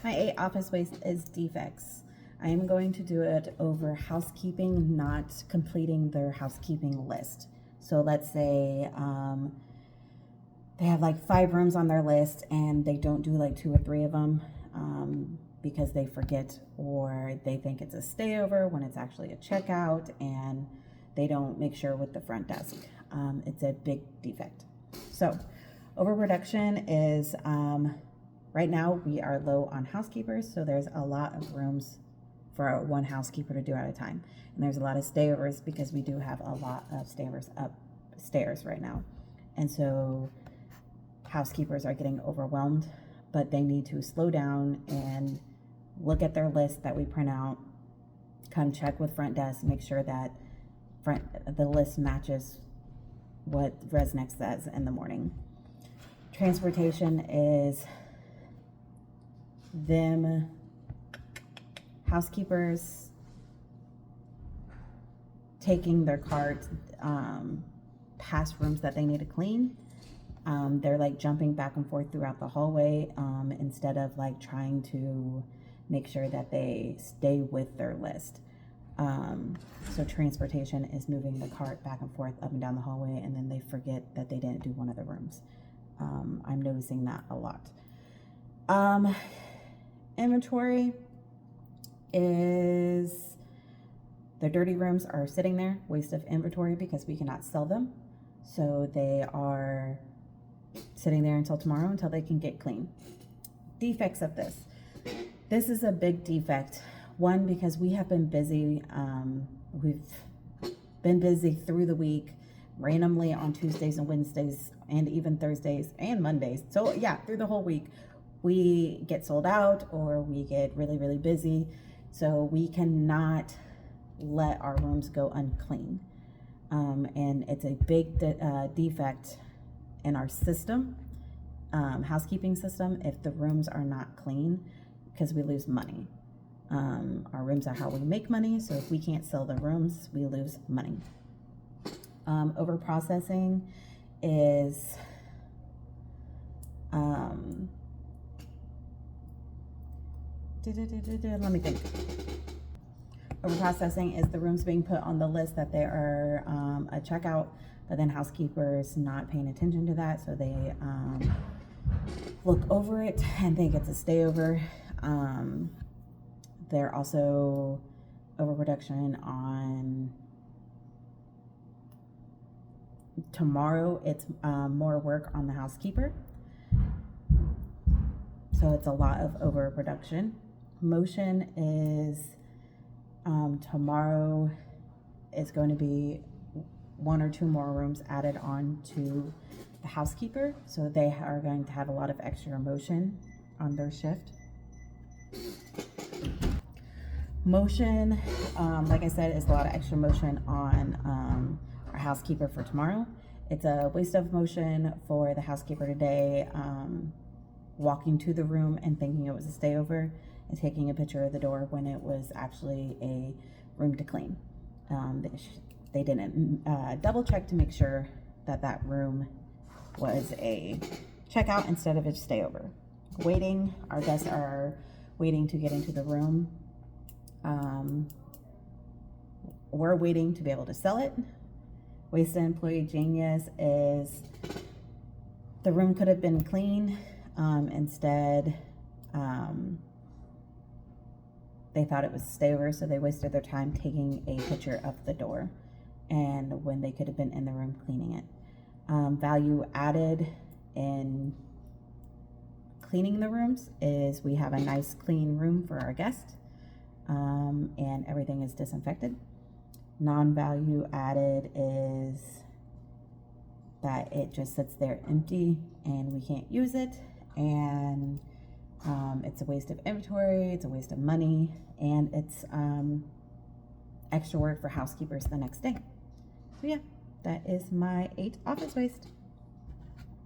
My 8 office waste is defects. I am going to do it over housekeeping, not completing their housekeeping list. So let's say they have like 5 rooms on their list and they don't do like 2 or 3 of them because they forget or they think it's a stayover when it's actually a checkout, and they don't make sure with the front desk. It's a big defect. So overproduction is right now we are low on housekeepers, so there's a lot of rooms for one housekeeper to do at a time. And there's a lot of stayovers because we do have a lot of stayovers upstairs right now. And so housekeepers are getting overwhelmed, but they need to slow down and look at their list that we print out, come check with front desk, make sure that the list matches what Resnex says in the morning. Transportation is them housekeepers taking their carts past rooms that they need to clean. They're like jumping back and forth throughout the hallway instead of like trying to make sure that they stay with their list. So transportation is moving the cart back and forth up and down the hallway, and then they forget that they didn't do one of the rooms. I'm noticing that a lot. Inventory is the dirty rooms are sitting there, waste of inventory because we cannot sell them. So they are sitting there until tomorrow until they can get clean. Defects of this. This is a big defect. One, because we have been busy. We've been busy through the week, randomly on Tuesdays and Wednesdays and even Thursdays and Mondays. So yeah, through the whole week, we get sold out or we get really, really busy. So we cannot let our rooms go unclean. And it's a big defect in our system, housekeeping system, if the rooms are not clean, because we lose money. Our rooms are how we make money, so if we can't sell the rooms, we lose money. Over processing is let me think. Over processing is the rooms being put on the list that they are a checkout, but then housekeepers not paying attention to that, so they look over it and think it's a stayover. They're also overproduction on tomorrow. It's more work on the housekeeper, so it's a lot of overproduction. Motion is tomorrow is going to be 1 or 2 more rooms added on to the housekeeper, so they are going to have a lot of extra motion on their shift. Motion, like I said, is a lot of extra motion on our housekeeper for tomorrow. It's a waste of motion for the housekeeper today, walking to the room and thinking it was a stayover and taking a picture of the door when it was actually a room to clean. They didn't double check to make sure that that room was a checkout instead of a stayover. Waiting, our guests are waiting to get into the room. We're waiting to be able to sell it. Wasted employee genius is the room could have been clean. Instead, they thought it was a stayover, so they wasted their time taking a picture of the door, and when they could have been in the room cleaning it. Value added in cleaning the rooms is we have a nice clean room for our guests, and everything is disinfected. Non-value added is that it just sits there empty and we can't use it, and it's a waste of inventory, it's a waste of money, and it's extra work for housekeepers the next day. So yeah, that is my 8 office waste.